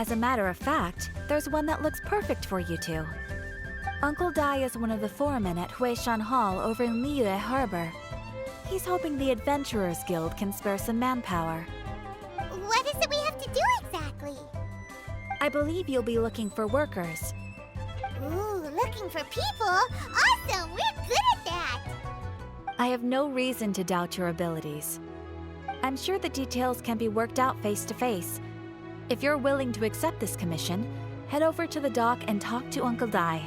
As a matter of fact, there's one that looks perfect for you two. Uncle Dai is one of the foremen at Huishan Hall over in Liyue Harbor. He's hoping the Adventurers Guild can spare some manpower. What is it we have to do exactly? I believe you'll be looking for workers. Ooh, looking for people? Awesome! We're good at that! I have no reason to doubt your abilities. I'm sure the details can be worked out face to face. If you're willing to accept this commission, head over to the dock and talk to Uncle Dai.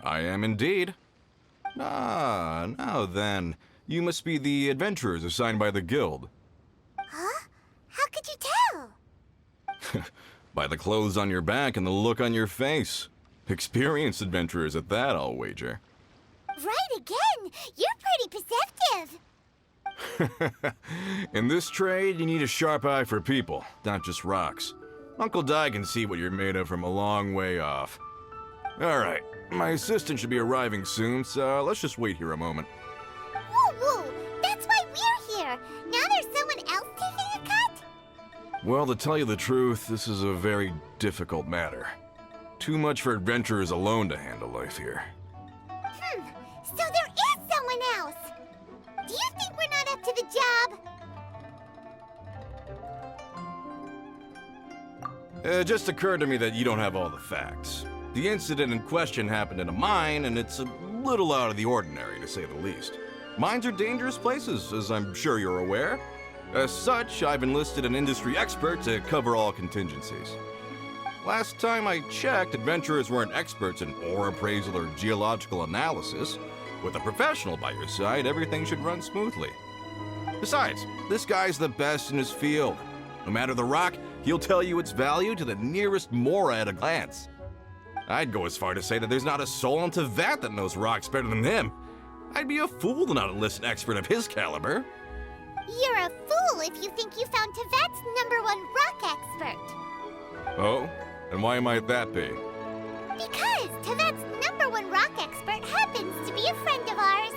I am indeed. Ah, now then. You must be the adventurers assigned by the guild. Huh? How could you tell? By the clothes on your back and the look on your face. Experienced adventurers at that, I'll wager. Right again! You're pretty perceptive! In this trade, you need a sharp eye for people, not just rocks. Uncle Dai can see what you're made of from a long way off. Alright, my assistant should be arriving soon, so let's just wait here a moment. Woo-woo! That's why we're here! Now there's someone else taking a cut? Well, to tell you the truth, this is a very difficult matter. Too much for adventurers alone to handle life here. So there is someone else! Do you think we're not up to the job? It just occurred to me that you don't have all the facts. The incident in question happened in a mine, and it's a little out of the ordinary, to say the least. Mines are dangerous places, as I'm sure you're aware. As such, I've enlisted an industry expert to cover all contingencies. Last time I checked, adventurers weren't experts in ore appraisal or geological analysis. With a professional by your side, everything should run smoothly. Besides, this guy's the best in his field. No matter the rock, he'll tell you its value to the nearest mora at a glance. I'd go as far to say that there's not a soul on Tevat that knows rocks better than him. I'd be a fool to not enlist an expert of his caliber. You're a fool if you think you found Tevat's #1 rock expert. Oh? And why might that be? Because Tevat's #1 rock expert happens to be a friend of ours.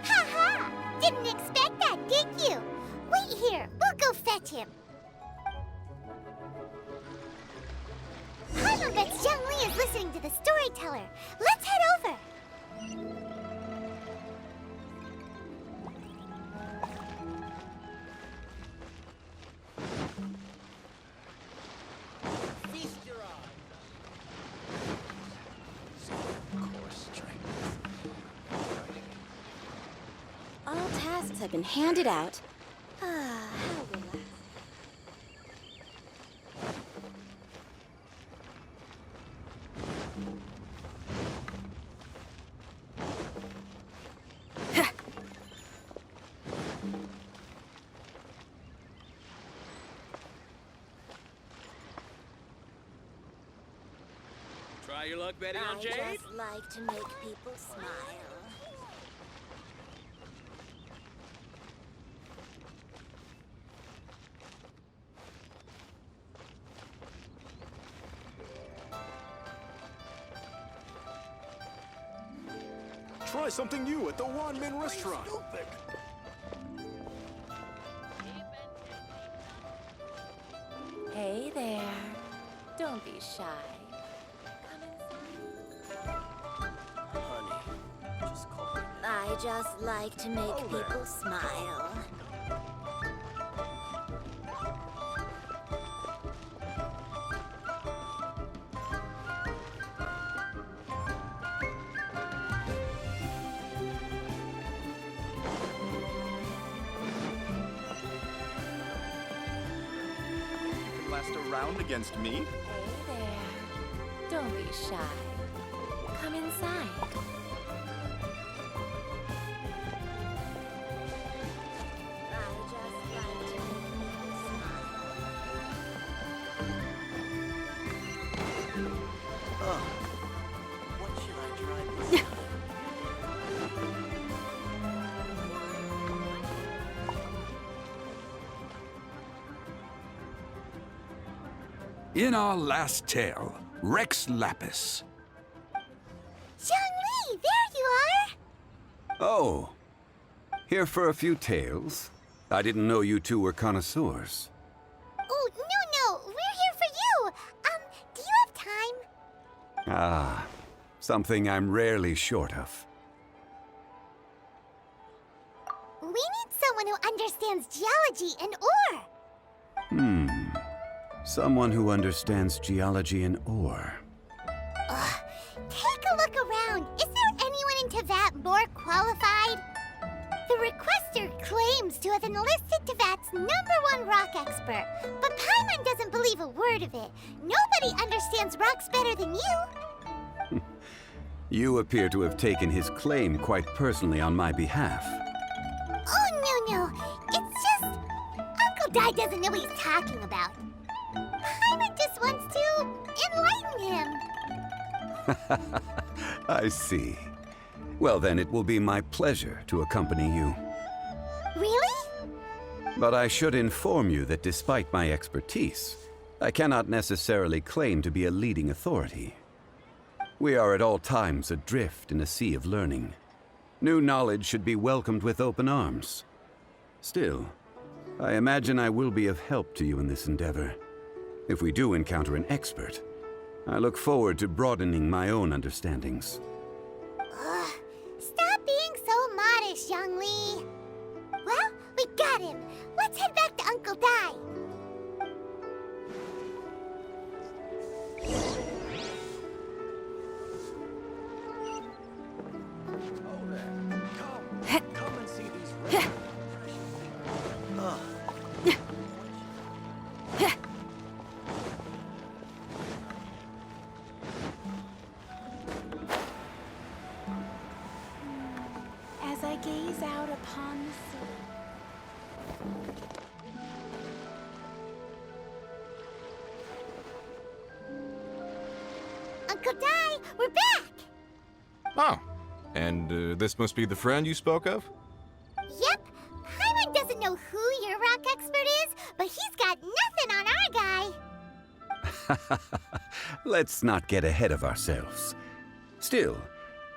Ha-ha! Didn't expect that, did you? Wait here, we'll go fetch him. Paimon bets Zhang Li is listening to the storyteller. Let's head over. Feast your eyes. Core strength. All tasks have been handed out. How relaxing. Try your luck betting on I Jade? just like to make people smile. Try something new at the Wanmin restaurant. Hey there. Don't be shy. Come inside. Honey, just call me. I just like to make Oh, there. people smile. ground against me? Hey there. Don't be shy. Come inside. I just like to make you smile. What should I try this time? In our last tale, Rex Lapis. Zhongli, there you are! Oh. Here for a few tales? I didn't know you two were connoisseurs. Oh, no, we're here for you! Do you have time? Ah, something I'm rarely short of. We need someone who understands geology and ore! Someone who understands geology and ore. Take a look around. Is there anyone in Teyvat more qualified? The requester claims to have enlisted Teyvat's #1 rock expert, but Paimon doesn't believe a word of it. Nobody understands rocks better than you. You appear to have taken his claim quite personally on my behalf. Oh, no. It's just... Uncle Dai doesn't know what he's talking about. Paimon just wants to enlighten him. I see. Well, then it will be my pleasure to accompany you. Really? But I should inform you that despite my expertise, I cannot necessarily claim to be a leading authority. We are at all times adrift in a sea of learning. New knowledge should be welcomed with open arms. Still, I imagine I will be of help to you in this endeavor. If we do encounter an expert, I look forward to broadening my own understandings. Stop being so modest, Zhongli. Well, we got him. Let's head back to Uncle Dai. Oh there. Come and see these rare. As I gaze out upon the sea. Uncle Dai, we're back! Oh, and this must be the friend you spoke of? Yep. Paimon doesn't know who your rock expert is, but he's got nothing on our guy. Let's not get ahead of ourselves. Still,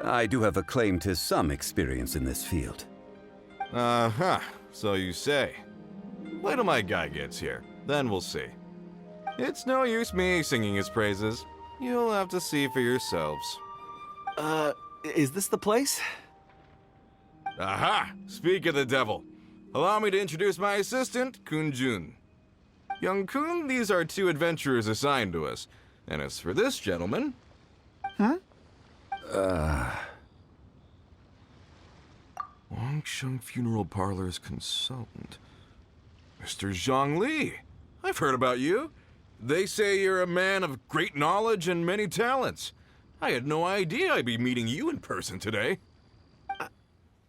I do have a claim to some experience in this field. Uh-huh, so you say. Wait till my guy gets here, then we'll see. It's no use me singing his praises. You'll have to see for yourselves. Is this the place? Aha! Speak of the devil. Allow me to introduce my assistant, Kun-jun. Young Kun, these are 2 adventurers assigned to us. And as for this gentleman... Wangsheng Funeral Parlor's consultant. Mr. Zhongli. I've heard about you. They say you're a man of great knowledge and many talents. I had no idea I'd be meeting you in person today.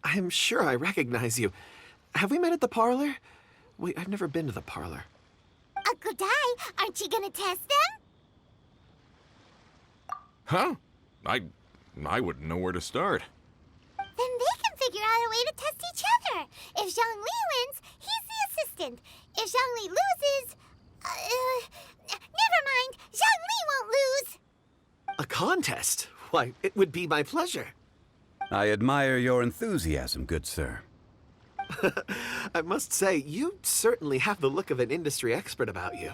I'm sure I recognize you. Have we met at the parlor? Wait, I've never been to the parlor. Uncle Dai, aren't you gonna test them? Huh? I wouldn't know where to start. Then they can figure out a way to test each other. If Zhongli wins, he's the assistant. If Zhongli loses... never mind. Zhongli won't lose. A contest? Why, it would be my pleasure. I admire your enthusiasm, good sir. I must say, you certainly have the look of an industry expert about you.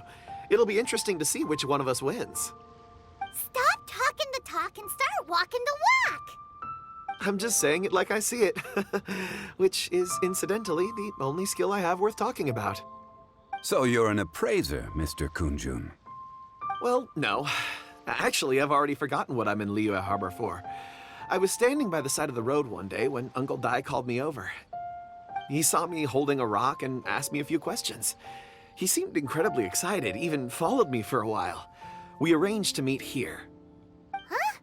It'll be interesting to see which one of us wins. Stop talking the talk and start walking the walk. I'm just saying it like I see it. Which is, incidentally, the only skill I have worth talking about. So you're an appraiser, Mr. Kun-jun. Well, no. Actually, I've already forgotten what I'm in Liyue Harbor for. I was standing by the side of the road one day when Uncle Dai called me over. He saw me holding a rock and asked me a few questions. He seemed incredibly excited, even followed me for a while. We arranged to meet here. Huh?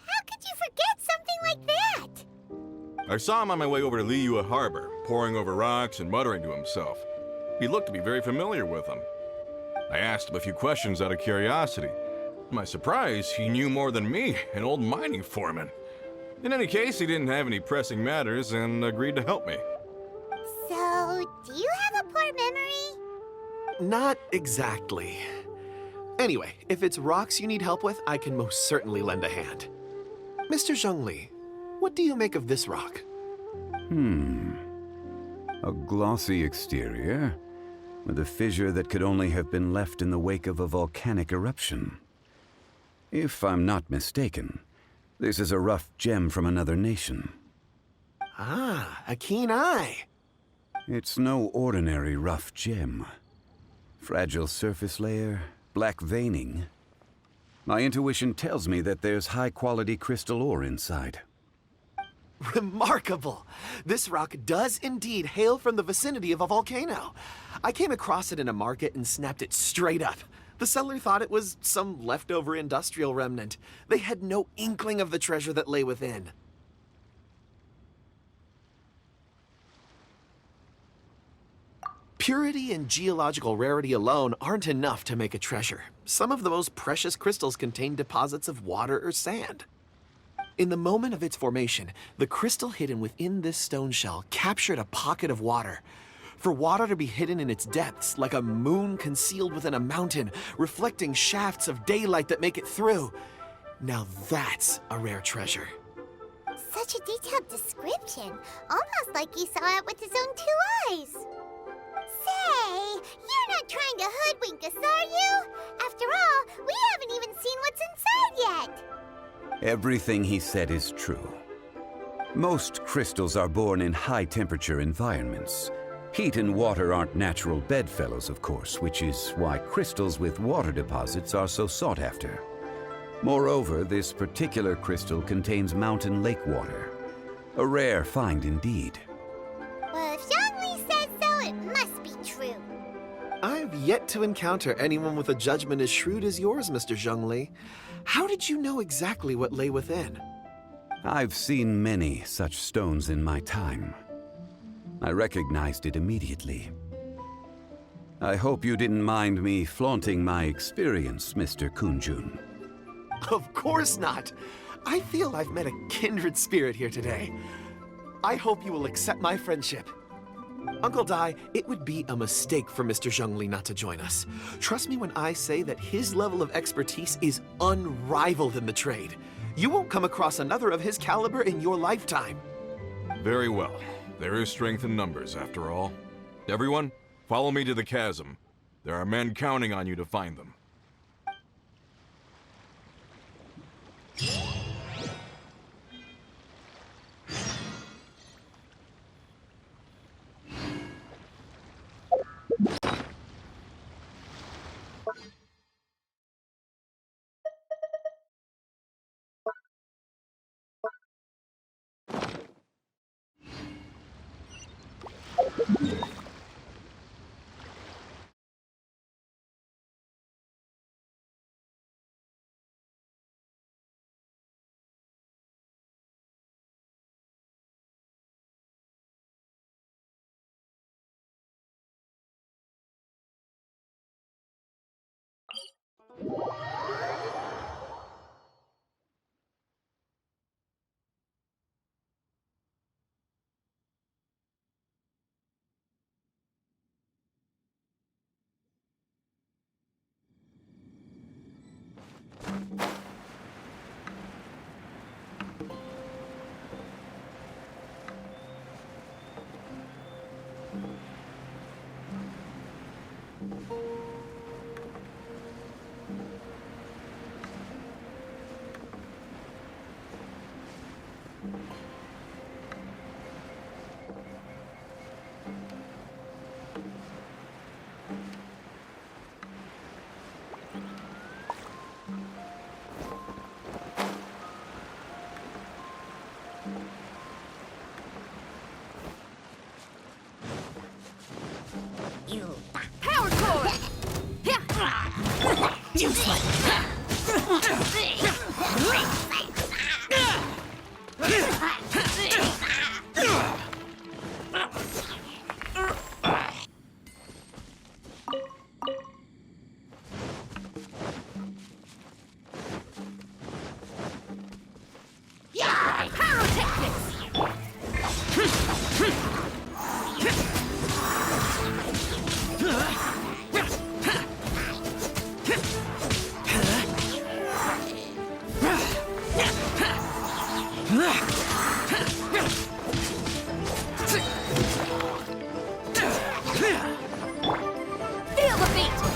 How could you forget something like that? I saw him on my way over to Liyue Harbor, poring over rocks and muttering to himself. He looked to be very familiar with them. I asked him a few questions out of curiosity. To my surprise, he knew more than me, an old mining foreman. In any case, he didn't have any pressing matters and agreed to help me. So, do you have a poor memory? Not exactly. Anyway, if it's rocks you need help with, I can most certainly lend a hand. Mr. Zhongli, what do you make of this rock? A glossy exterior, with a fissure that could only have been left in the wake of a volcanic eruption. If I'm not mistaken, this is a rough gem from another nation. Ah, a keen eye. It's no ordinary rough gem. Fragile surface layer, black veining. My intuition tells me that there's high-quality crystal ore inside. Remarkable! This rock does indeed hail from the vicinity of a volcano. I came across it in a market and snapped it straight up. The seller thought it was some leftover industrial remnant. They had no inkling of the treasure that lay within. Purity and geological rarity alone aren't enough to make a treasure. Some of the most precious crystals contain deposits of water or sand. In the moment of its formation, the crystal hidden within this stone shell captured a pocket of water. For water to be hidden in its depths, like a moon concealed within a mountain, reflecting shafts of daylight that make it through. Now that's a rare treasure. Such a detailed description, almost like he saw it with his own 2 eyes. Say, you're not trying to hoodwink us, are you? After all, we haven't even seen what's inside yet. Everything he said is true. Most crystals are born in high-temperature environments. Heat and water aren't natural bedfellows, of course, which is why crystals with water deposits are so sought after. Moreover, this particular crystal contains mountain lake water. A rare find indeed. Well, if Zhongli says so, it must be true. I've yet to encounter anyone with a judgment as shrewd as yours, Mr. Zhongli. How did you know exactly what lay within? I've seen many such stones in my time. I recognized it immediately. I hope you didn't mind me flaunting my experience, Mr. Kunjun. Of course not. I feel I've met a kindred spirit here today. I hope you will accept my friendship. Uncle Dai, it would be a mistake for Mr. Zhongli not to join us. Trust me when I say that his level of expertise is unrivaled in the trade. You won't come across another of his caliber in your lifetime. Very well. There is strength in numbers, after all. Everyone, follow me to the chasm. There are men counting on you to find them. Power core! Feel the beat!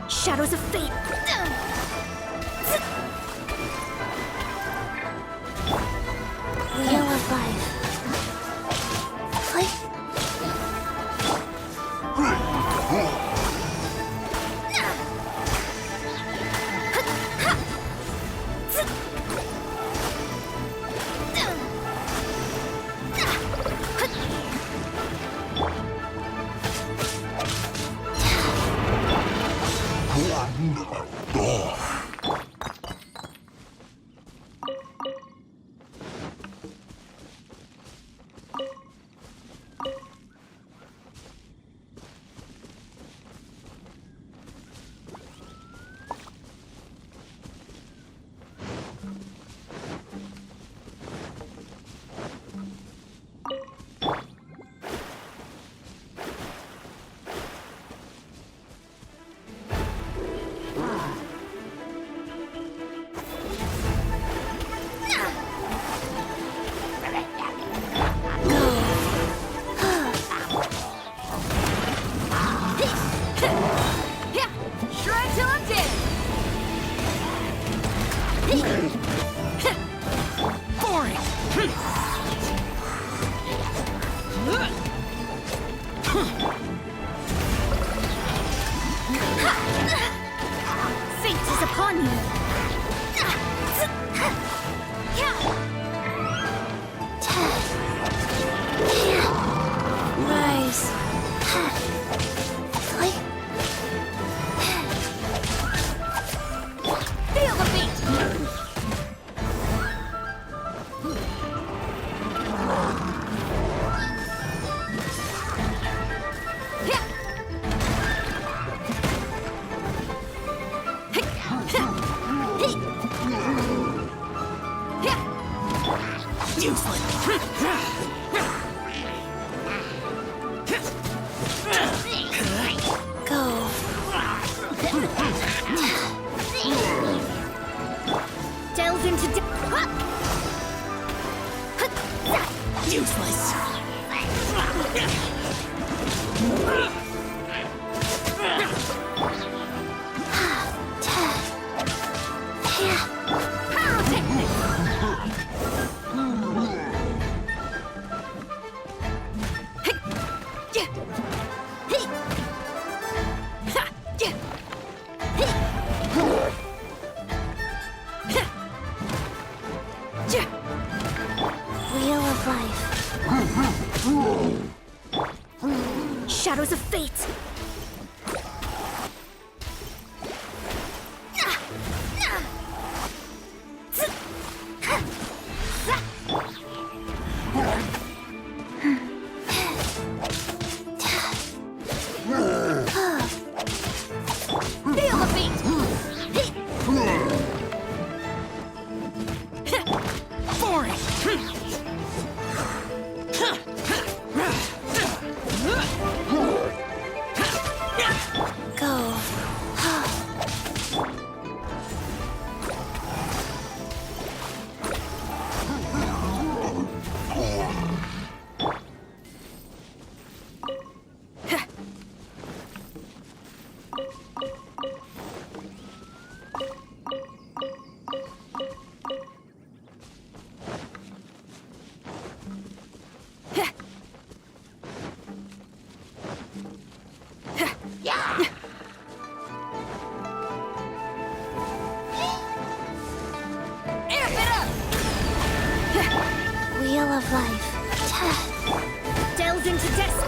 Shadows of fate. Wheel of life. Click. Fate is upon you. Rise. Click. Feel the beat. Go. Delve into useless. Wheel of Life. Shadows of Fate! Feel the beat! Go. Wheel of Life. Delve into destiny!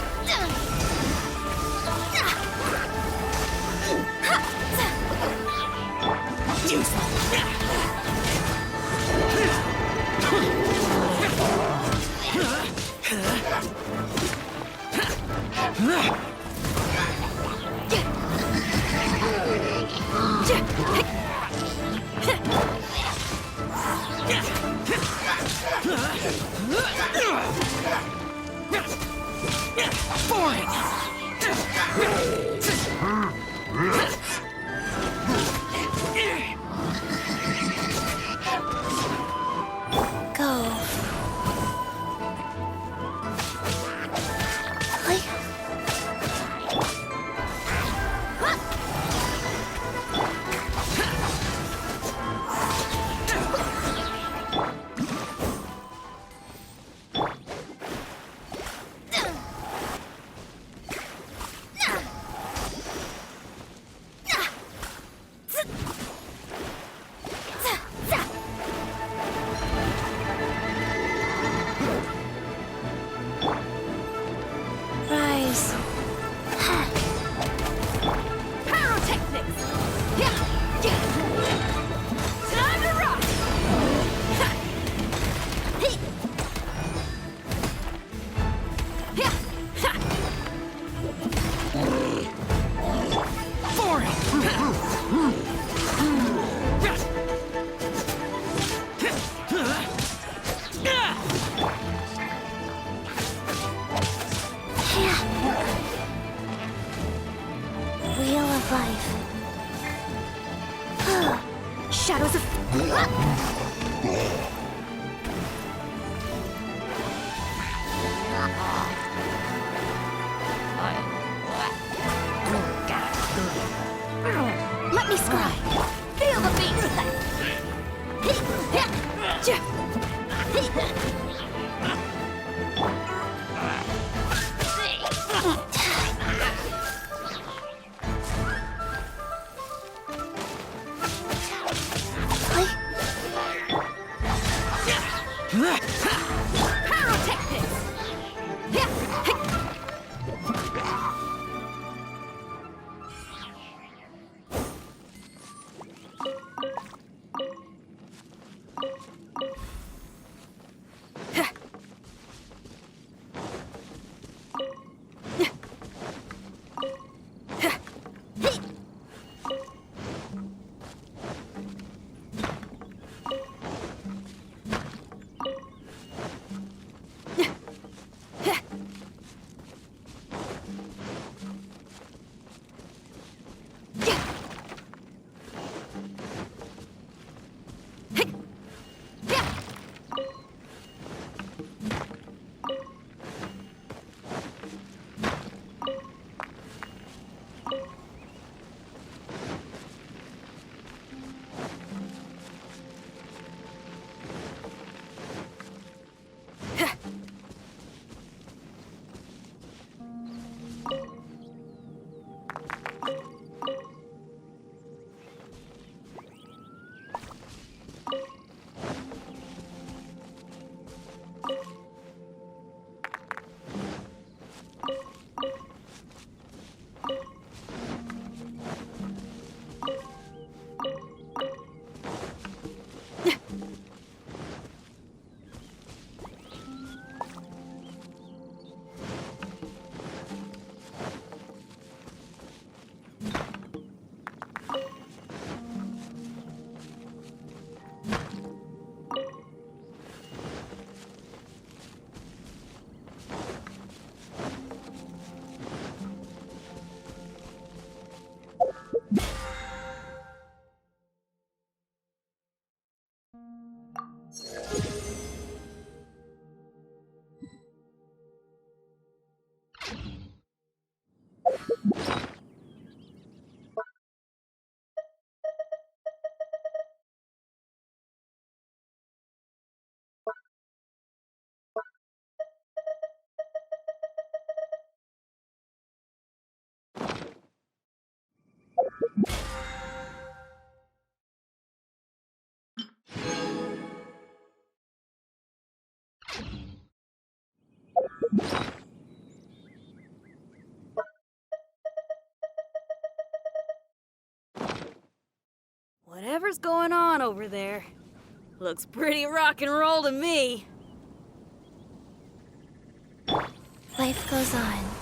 Go. Rise. Pyrotechnics! Time to rock! Wheel of Life. Shadows of... Let me scry. Feel the beat. Whatever's going on over there, looks pretty rock and roll to me. Life goes on.